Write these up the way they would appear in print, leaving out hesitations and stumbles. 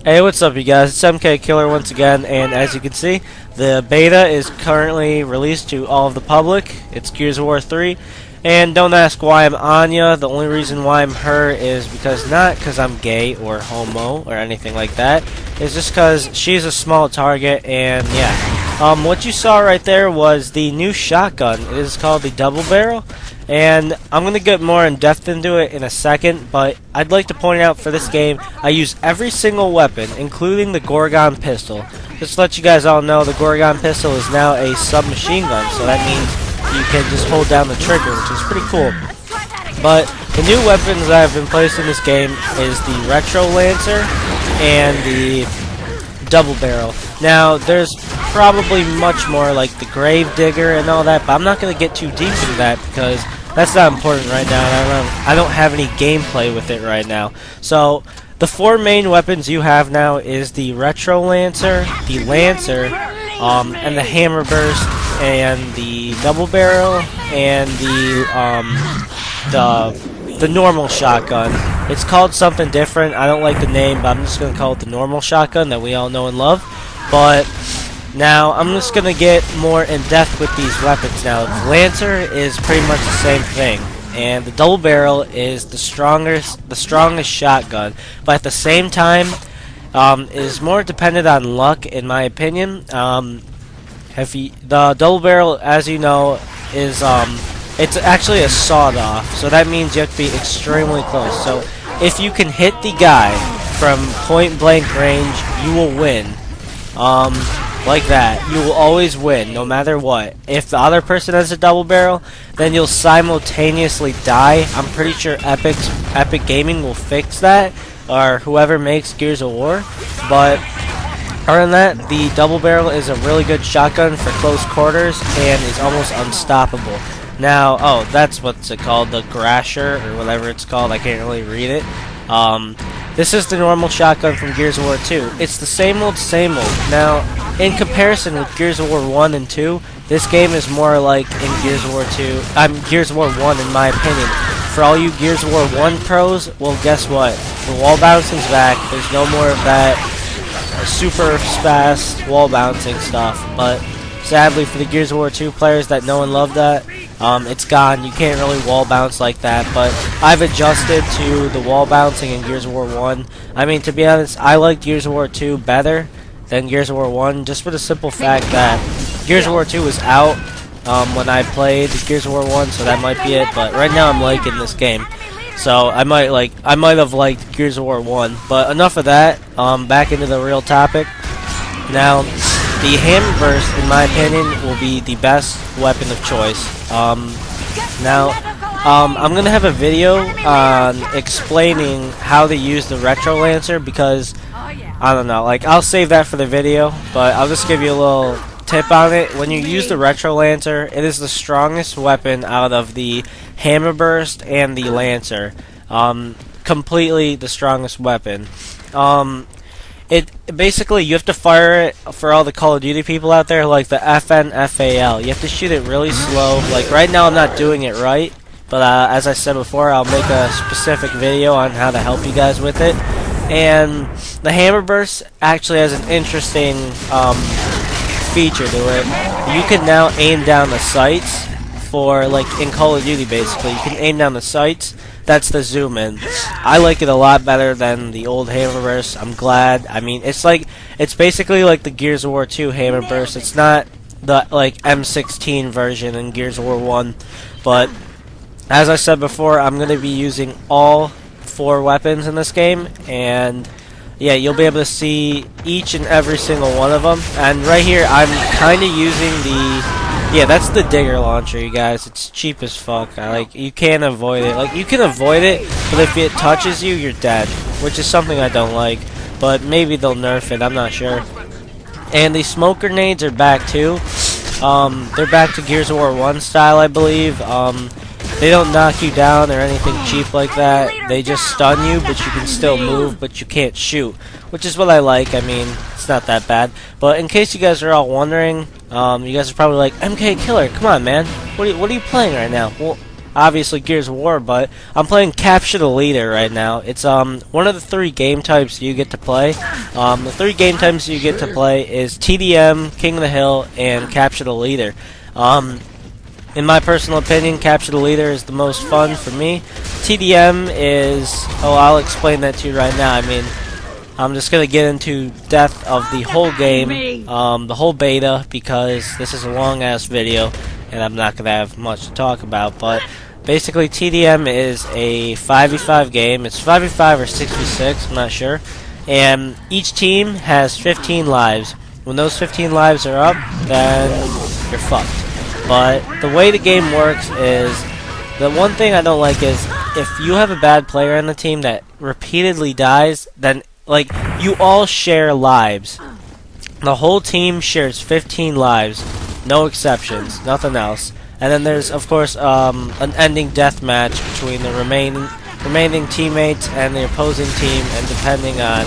Hey, what's up, you guys? It's MK Killer once again, and as you can see, the beta is currently released to all of the public. It's Gears of War 3, and don't ask why I'm Anya. The only reason why I'm her is not because I'm gay or homo or anything like that. It's just because she's a small target, and yeah. What you saw right there was the new shotgun. It is called the Double Barrel. And I'm going to get more in depth into it in a second, but I'd like to point out for this game, I use every single weapon, including the Gorgon pistol. Just to let you guys all know, the Gorgon pistol is now a submachine gun, so that means you can just hold down the trigger, which is pretty cool. But the new weapons that have been placed in this game is the Retro Lancer and the Double Barrel. Now, there's probably much more like the Grave Digger and all that, but I'm not going to get too deep into that because that's not important right now. I don't have any gameplay with it right now. So the four main weapons you have now is the Retro Lancer, the Lancer, and the Hammer Burst, and the Double Barrel, and the normal shotgun. It's called something different. I don't like the name, but I'm just going to call it the normal shotgun that we all know and love. But now I'm just going to get more in depth with these weapons. Now, the Lancer is pretty much the same thing, and the Double Barrel is the strongest shotgun, but at the same time is more dependent on luck, in my opinion. The Double Barrel, as you know, is it's actually a sawed-off, so that means you have to be extremely close. So if you can hit the guy from point-blank range, you will win. Like that. You will always win, no matter what. If the other person has a double barrel, then you'll simultaneously die. I'm pretty sure Epic Gaming will fix that, or whoever makes Gears of War. But other than that, the double barrel is a really good shotgun for close quarters and is almost unstoppable. Now, oh, that's what's it called, the Grasher, or whatever it's called. I can't really read it. This is the normal shotgun from Gears of War 2. It's the same old, same old. Now, in comparison with Gears of War 1 and 2, this game is more like in Gears of War 2. Gears of War 1, in my opinion. For all you Gears of War 1 pros, well, guess what? The wall bouncing's back. There's no more of that super fast wall bouncing stuff. But sadly, for the Gears of War 2 players that know and love that, it's gone. You can't really wall bounce like that, but I've adjusted to the wall bouncing in Gears of War 1. I mean, to be honest, I like Gears of War 2 better than Gears of War 1, just for the simple fact that Gears of War 2 was out when I played Gears of War 1, so that might be it, but right now I'm liking this game. So I might have liked Gears of War 1, but enough of that. Back into the real topic. Now, the Hammer Burst, in my opinion, will be the best weapon of choice. Now, I'm going to have a video on explaining how to use the Retro Lancer because, I don't know, like, I'll save that for the video, but I'll just give you a little tip on it. When you use the Retro Lancer, it is the strongest weapon out of the Hammer Burst and the Lancer. Completely the strongest weapon. It basically, you have to fire it for all the Call of Duty people out there, like the FNFAL. You have to shoot it really slow. Like right now, I'm not doing it right, but as I said before, I'll make a specific video on how to help you guys with it. And the Hammer Burst actually has an interesting feature to it. You can now aim down the sights for, like in Call of Duty, basically. You can aim down the sights. That's the zoom in. I like it a lot better than the old Hammer Burst. I'm glad. I mean, it's basically like the Gears of War 2 Hammer Burst. It's not the like M16 version in Gears of War 1, but as I said before, I'm going to be using all four weapons in this game, and yeah, you'll be able to see each and every single one of them. And right here, I'm kind of using the... Yeah, that's the Digger launcher, you guys. It's cheap as fuck. You can't avoid it. Like, you can avoid it, but if it touches you, you're dead, which is something I don't like. But maybe they'll nerf it, I'm not sure. And the smoke grenades are back, too. They're back to Gears of War 1 style, I believe. They don't knock you down or anything cheap like that. They just stun you, but you can still move, but you can't shoot, which is what I like. I mean, it's not that bad. But in case you guys are all wondering, you guys are probably like, MK Killer, come on, man. What are you playing right now? Well, obviously Gears of War, but I'm playing Capture the Leader right now. It's one of the 3 game types you get to play. The 3 game types you get to play is TDM, King of the Hill, and Capture the Leader. In my personal opinion, Capture the Leader is the most fun for me. TDM is, I'll explain that to you right now. I mean, I'm just going to get into depth of the whole game, the whole beta, because this is a long-ass video, and I'm not going to have much to talk about. But basically, TDM is a 5v5 game. It's 5v5 or 6v6, I'm not sure. And each team has 15 lives. When those 15 lives are up, then you're fucked. But the way the game works is, the one thing I don't like is, if you have a bad player on the team that repeatedly dies, then like, you all share lives. The whole team shares 15 lives, no exceptions, nothing else. And then there's, of course, an ending death match between the remaining teammates and the opposing team, and depending on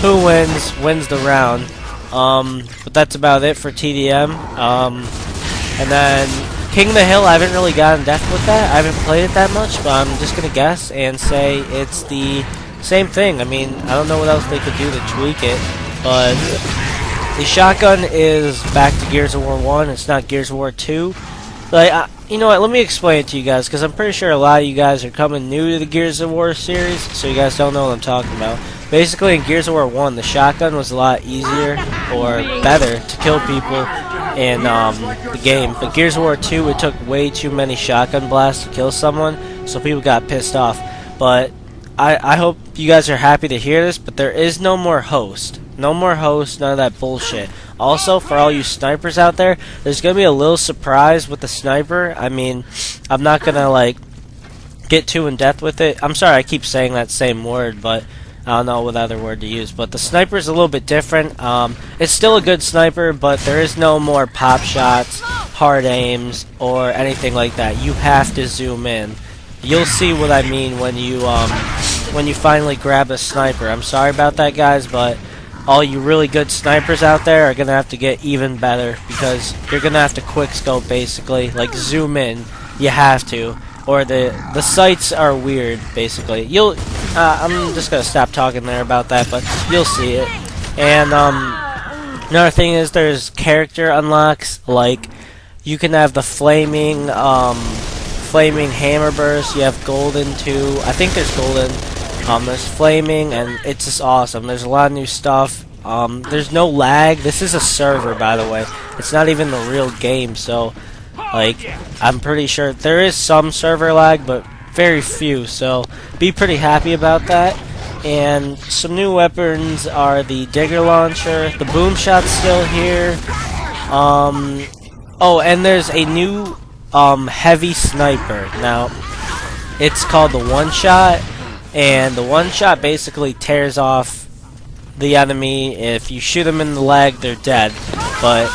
who wins the round. But that's about it for TDM. And then King of the Hill, I haven't really gotten depth with that. I haven't played it that much, but I'm just gonna guess and say it's the same thing. I mean, I don't know what else they could do to tweak it, but the shotgun is back to Gears of War 1. It's not Gears of War 2. Like, you know what? Let me explain it to you guys, because I'm pretty sure a lot of you guys are coming new to the Gears of War series, so you guys don't know what I'm talking about. Basically, in Gears of War 1, the shotgun was a lot easier or better to kill people in the game. But Gears of War 2, it took way too many shotgun blasts to kill someone, so people got pissed off. But I hope you guys are happy to hear this, but there is no more host. No more host, none of that bullshit. Also, for all you snipers out there, there's going to be a little surprise with the sniper. I mean, I'm not going to, like, get too in depth with it. I'm sorry I keep saying that same word, but I don't know what other word to use. But the sniper is a little bit different. It's still a good sniper, but there is no more pop shots, hard aims, or anything like that. You have to zoom in. You'll see what I mean when you finally grab a sniper. I'm sorry about that, guys, but all you really good snipers out there are gonna have to get even better, because you're gonna have to quick scope, basically, like zoom in. You have to, or the sights are weird, basically. I'm just gonna stop talking there about that, but you'll see it. And another thing is, there's character unlocks, like you can have the flaming hammer burst. You have golden too. I think there's golden. There's flaming, and it's just awesome. There's a lot of new stuff. There's no lag. This is a server, by the way. It's not even the real game, so, like, I'm pretty sure there is some server lag, but very few, so be pretty happy about that. And some new weapons are the digger launcher. The boom shot's still here. Oh, and there's a new heavy sniper. Now, it's called the one shot. And the one shot basically tears off the enemy. If you shoot them in the leg, they're dead. But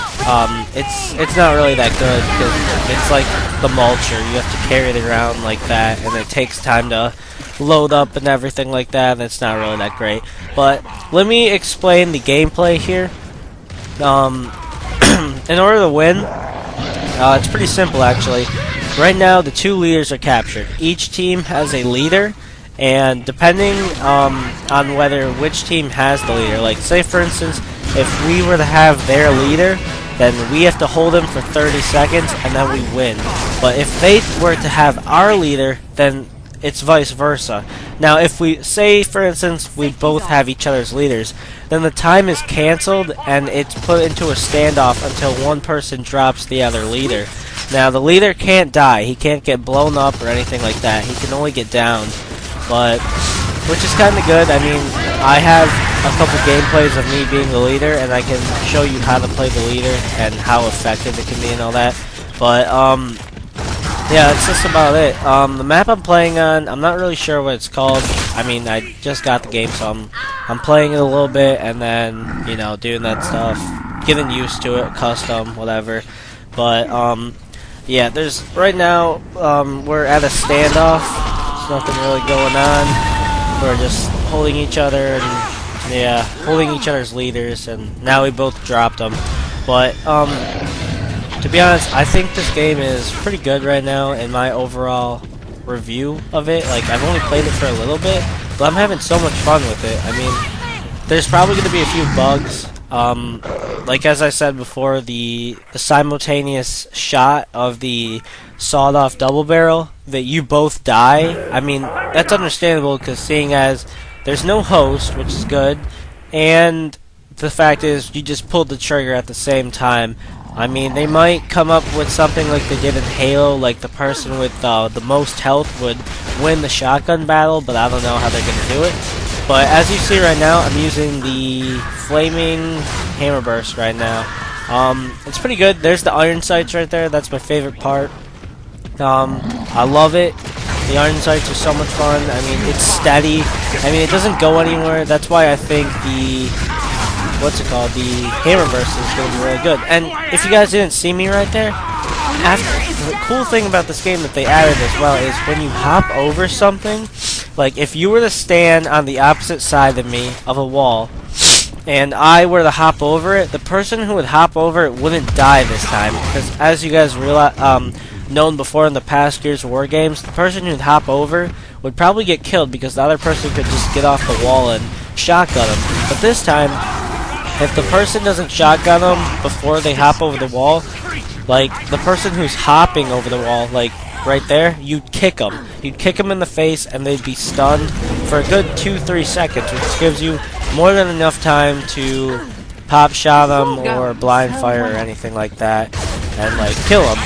it's not really that good, because it's like the mulcher. You have to carry it around like that, and it takes time to load up and everything like that. And it's not really that great. But let me explain the gameplay here. In order to win, it's pretty simple actually. Right now, the 2 leaders are captured. Each team has a leader. And depending on which team has the leader, like say for instance, if we were to have their leader, then we have to hold him for 30 seconds and then we win. But if they were to have our leader, then it's vice versa. Now if we say for instance we both have each other's leaders, then the time is cancelled and it's put into a standoff until one person drops the other leader. Now the leader can't die, he can't get blown up or anything like that, he can only get down. But, which is kind of good. I mean, I have a couple gameplays of me being the leader, and I can show you how to play the leader and how effective it can be and all that. But, yeah, that's just about it. The map I'm playing on, I'm not really sure what it's called. I mean, I just got the game, so I'm playing it a little bit, and then, you know, doing that stuff, getting used to it, custom, whatever. But, yeah, right now, we're at a standoff. Nothing really going on. We're just holding each other and holding each other's leaders, and now we both dropped them. But to be honest, I think this game is pretty good right now in my overall review of it. Like, I've only played it for a little bit, but I'm having so much fun with it. I mean, there's probably going to be a few bugs. Like as I said before, the simultaneous shot of the sawed-off double barrel that you both die. I mean, that's understandable because seeing as there's no host, which is good, and the fact is you just pulled the trigger at the same time. I mean, they might come up with something like they did in Halo, like the person with the most health would win the shotgun battle, but I don't know how they're going to do it. But as you see right now, I'm using the Flaming Hammer Burst right now. It's pretty good. There's the iron sights right there. That's my favorite part. I love it. The iron sights are so much fun. I mean, it's steady. I mean, it doesn't go anywhere. That's why I think the the Hammer Burst is going to be really good. And if you guys didn't see me right there, the cool thing about this game that they added as well is when you hop over something, like if you were to stand on the opposite side of me of a wall, and I were to hop over it, the person who would hop over it wouldn't die this time, because as you guys realize, known before in the past Gears of War games, the person who'd hop over would probably get killed because the other person could just get off the wall and shotgun him. But this time, if the person doesn't shotgun them before they hop over the wall, like the person who's hopping over the wall, like right there, you'd kick them. You'd kick them in the face and they'd be stunned for a good 2-3 seconds, which gives you more than enough time to pop shot them or blind fire or anything like that and like kill them.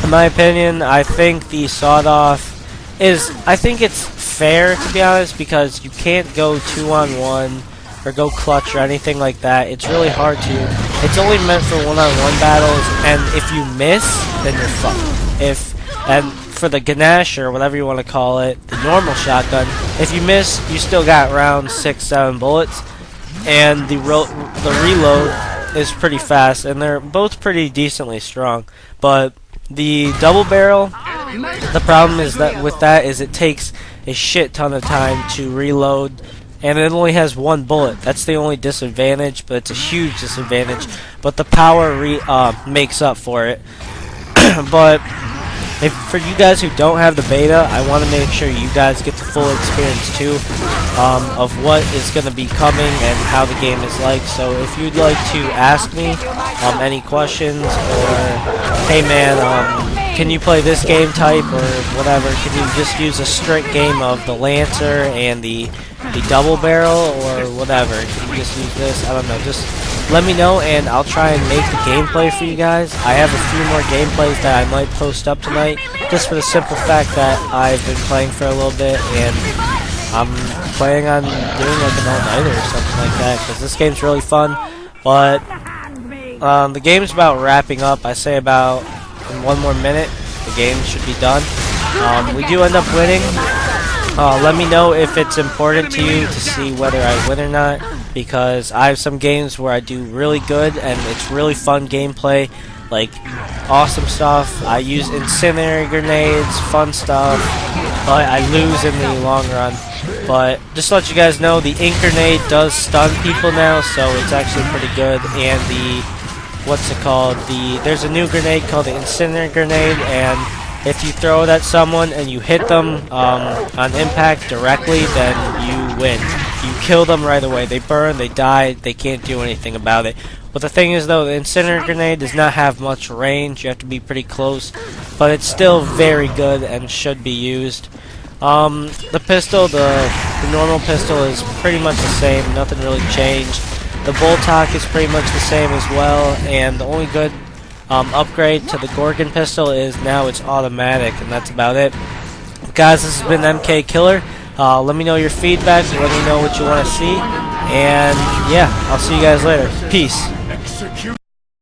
In my opinion, I think the sawed off is, I think it's fair to be honest, because you can't go 2-on-1 or go clutch or anything like that. It's really hard to. It's only meant for one-on-one battles, and if you miss, then you're fucked. And for the ganache or whatever you want to call it, the normal shotgun, if you miss, you still got around 6-7 bullets, and the reload is pretty fast, and they're both pretty decently strong. But the double barrel, the problem is that with that is it takes a shit ton of time to reload, and it only has one bullet. That's the only disadvantage, but it's a huge disadvantage. But the power makes up for it. But for you guys who don't have the beta, I want to make sure you guys get the full experience too of what is going to be coming and how the game is like. So if you'd like to ask me any questions, or hey man, can you play this game type or whatever, can you just use a strict game of the Lancer and the double barrel or whatever, can you just use this, I don't know, just let me know and I'll try and make the gameplay for you guys. I have a few more gameplays that I might post up tonight, just for the simple fact that I've been playing for a little bit and I'm planning on doing like an all-nighter or something like that, because this game's really fun. But the game's about wrapping up. I say about in one more minute the game should be done. We do end up winning. Let me know if it's important to you to see whether I win or not, because I have some games where I do really good and it's really fun gameplay, like awesome stuff. I use incendiary grenades, fun stuff, but I lose in the long run. But just to let you guys know, the ink grenade does stun people now, so it's actually pretty good. And the, what's it called, there's a new grenade called the incendiary grenade, and if you throw it at someone and you hit them on impact directly, then you win. You kill them right away. They burn, they die, they can't do anything about it. But the thing is though, the incendiary grenade does not have much range. You have to be pretty close, but it's still very good and should be used. The pistol, the normal pistol is pretty much the same. Nothing really changed. The bolt hock is pretty much the same as well, and the only good upgrade to the Gorgon pistol is now it's automatic, and that's about it. Guys, this has been MK Killer. Let me know your feedback, let me know what you want to see, and yeah, I'll see you guys later. Peace.